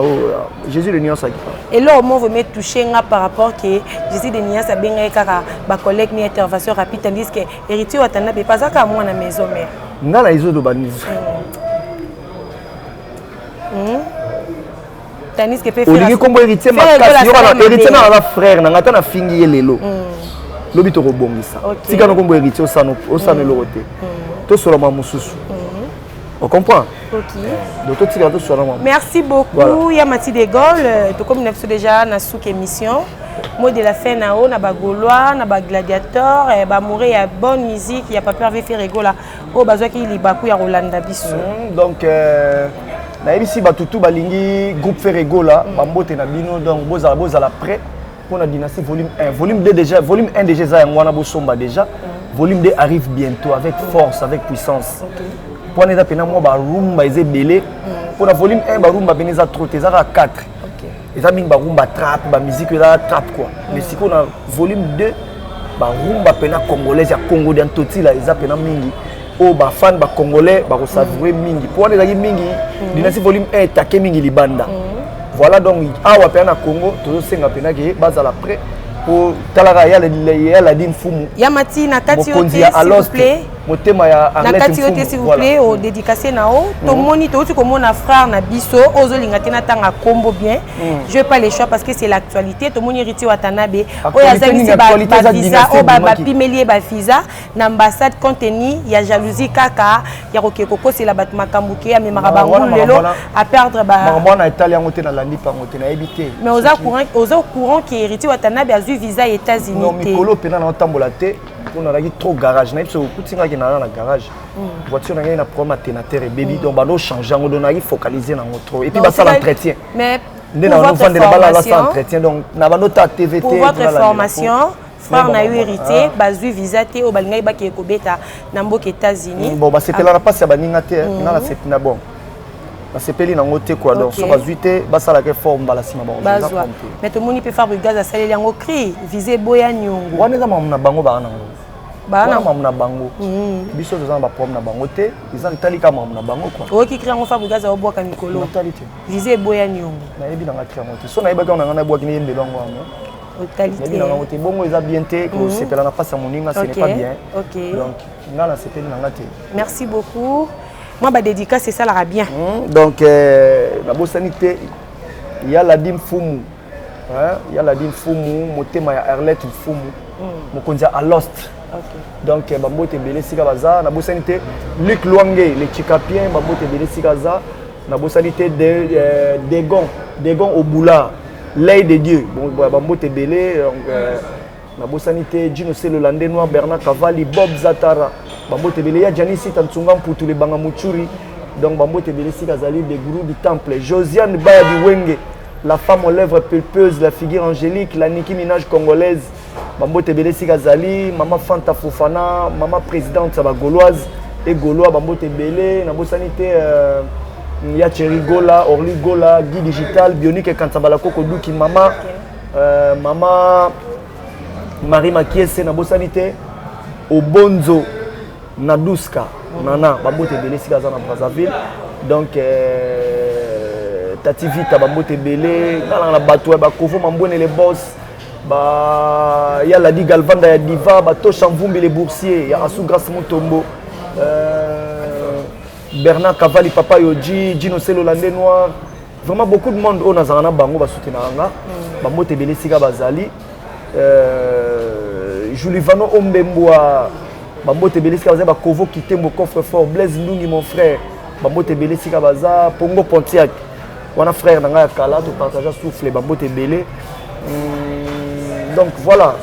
Jésus de Lyon ça qui. Et là au moins vous me toucher nga par rapport que Jésus de Lyon ça benga kaka ba collègue ni intervention rapide tandis que héritier watana be pas ka moi na maison mère. Ngala izo do banizo. Tanis que peut faire. Olingi kombo héritier makasi yo na héritier na frère na ngata na fingi yelelo. Lobi to kobongisa. Tika no kombo héritier osano lorote. To soloma mususu. On comprend? OK. Merci beaucoup Yamati de Gaulle. To comme nous déjà na souk émission. Mot de la fin na haut na ba Gaulois, na ba gladiateur, ba mourir ya bonne musique, ya pas peur faire rigola. O bazwa ki libaku ya Rolanda biso. Donc na ici batutu balingi groupe Ferregola bambote na bino donc bozala prêt pour la dynastie volume 1. Volume 2 déjà, volume 1 déjà, Zayangwana Bosomba déjà. Volume 2 arrive bientôt avec force, avec puissance. Pour les appeler, moi, rumba, ils belé. Pour la volume 1, rumba, ils ont trop, ils ont 4. Ils ont rumba trap, la musique, ils ont trap quoi. Mais si on a volume 2, rumba, pena congolaise, il y a Congo dans tout là, ils ont mingi. Oh, ba fan, ba congolais, ba savourer mingi. Pour les amis mingi, dynastie volume 1 est taqué mingi libanda. Voilà donc, awa pena Congo, tout ça c'est un pena qui est basé à l'après. Pour talara ya la din fumu Yamati nakati yote s'il vous plaît motema ya nakati yote s'il vous plaît au dédicacé nao to moni to tu comme na frère na biso ozolinga tena tanga combo bien je vais pas les choix parce que c'est l'actualité to moni riti watanabe o ya zangisi ba visa o ba pimelie ba visa na ambassade contenu ya jalousie kaka ya rokeko c'est la bat makambuke ya memara bango lelo à perdre ba mwana italien ngote na landi pa ngote na ebité mais aux courant qui riti watanabe visa aux États-Unis. Non, Mikolo pena na tambola te, on a trop garage. Na biso kutinga ki na garage. Voiture na na problème attenateur et baby donc ba no changer on donne focaliser na trop. Et puis ba ça l'entretien. Mais pour votre formation, donc na ba nota TVT. Pour votre formation, frère na eu héritier, bazui visa te au balinga ba ki ekobeta na mboka États-Unis. Bon ba c'était là pas ça ba ninga te, na c'est na bon. Basepeli na ngote quoi donc so bazuite basala ke forme bala sima ba bazwa mais to moni pe fabrique gaz a saleli yango cri visé boya nyongo wana za mamna bango ba na mamna bango biso za ba problème na bango te izan talika mamna bango quoi o ki cri yango fabrique gaz a boka mikolo talité visé boya nyongo na yebi na ngati yango te so na yeba ka na boka ni yembe longo wana talité na ngote bongo eza bien te ko sepela na face moninga ce n'est pas bien donc ngala sepeli na ngate merci beaucoup. Moi, ma dédicace, c'est ça, la bien. Donc, la bosanité, il y a la dîme Fumu. Il y a la dîme Fumu, mon thème est Arlette Fumu. Mon conduit à Lost. Donc, je suis belé Sikabaza. La bosanité, Luc Luangue, les Chikapiens, je suis belé Sikaza. La bosanité, Degon au Boula, l'œil de Dieu. Je suis belé. La bosanité, Gino c'est le Landais Noir, Bernard Cavalli, Bob Zatara. Bambo Tebele ya Janisi Tantsungam pour tous les Bangamuchuri. Donc Bambo Tebele Sikazali des gourous du temple. Josiane Baya du Wenge, la femme aux lèvres pulpeuses, la figure angélique, la Nicki Minaj congolaise. Bambo Tebele Sikazali, maman Fanta Fofana, maman présidente Saba Gauloise et Gaulois Bambo Tebele, Nabo Sanité ya Thierry Gola, Orly Gola, Guy Digital, Bionique et Kantabala Koko Duki maman maman Marie Makiese Nabo Sanité Obonzo Naduska, Nana, Bambote Belé, Sikaza na Brazzaville. Donc, Tati Vita, Bambote Belé, dans la bateau, Bakovo, Mambouane les boss, il y a la Di Galvanda, il y a Diva, Bato Chamvumbi les boursiers, il y a Assou Grasse Montombo, Bernard Cavalli, Papa Yoji, Gino Selo Landais Noir. Vraiment beaucoup de monde au Nazarana Bango va soutenir Bambote Belé, Sika Bazali, Julivano Ombemboa. Bambote Belesi Kabaza Bakovo quitté mon coffre fort Blaise Ndungi mon frère Bambote Belesi Kabaza Pongo Pontiac wana frère nanga kala to partager souffle Bambote Belé donc voilà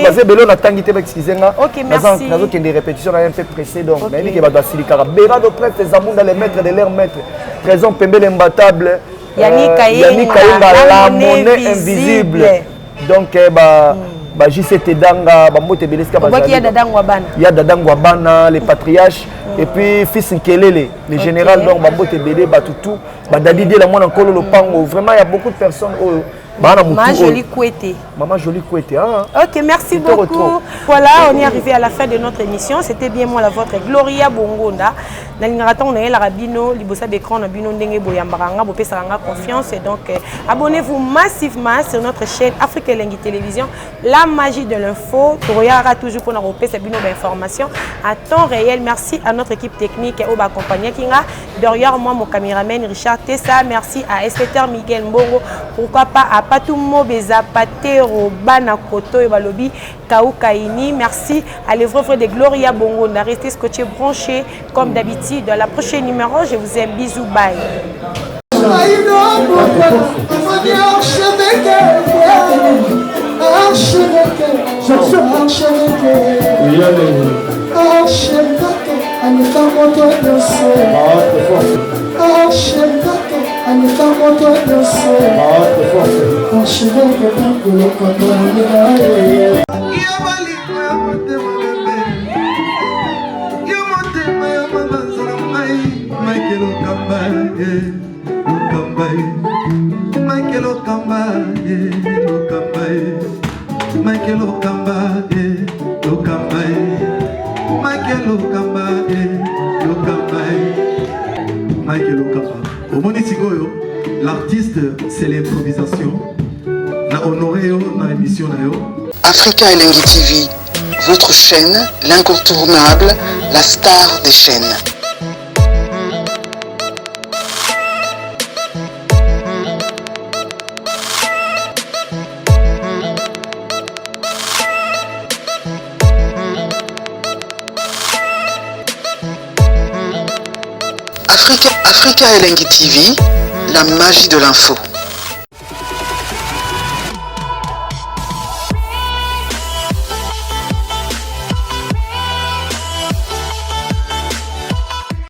basé Belé na tangité excusenga merci nazo que des répétitions un peu pressé donc mais il que ba silikara Berado prêtre Zamunda les maîtres de l'air maître présent Pembele imbattable Yannick Kayenga la monnaie invisible donc JCT Danga, Bambote Beleska Bazali. Il y a Dadangwa Bana, les patriarches. Et puis fils Nkelele, les généraux, donc Bambote Bele, Batutu, Badadidi, la moine en Kolo Lopango. Vraiment, il y a beaucoup de personnes. Maman Jolie Kouete. Maman Jolie Kouete. Hein? Ok, merci beaucoup. Voilà, on est arrivé à la fin de notre émission. C'était bien moi la vôtre, Gloria Bongonda. On a la rabino, libosa d'écran, nabino ndenge boyambaranga, bopé saranga confiance. Et donc, abonnez-vous massivement sur notre chaîne Afrique Elengi Télévision, la magie de l'info. Tu regarderas toujours pour nous repérer ces bino d'informations à temps réel. Merci à notre équipe technique et au accompagné Kinga. Derrière moi, mon caméraman Richard Tessa. Merci à Esther Miguel Mbongo. Pourquoi pas à Patumo Beza Patero Banakoto et Balobi Kaoukaini. Merci à l'œuvre de Gloria Bongonda. Restez scotché branché comme d'habitude. Dans la prochaine numéro, je vous aime. Bisous, bye. Ah, L'artiste, c'est l'improvisation. Na honoré dans l'émission. Africa Elengi TV, votre chaîne, l'incontournable, la star des chaînes. Africa Elengi TV, la magie de l'info.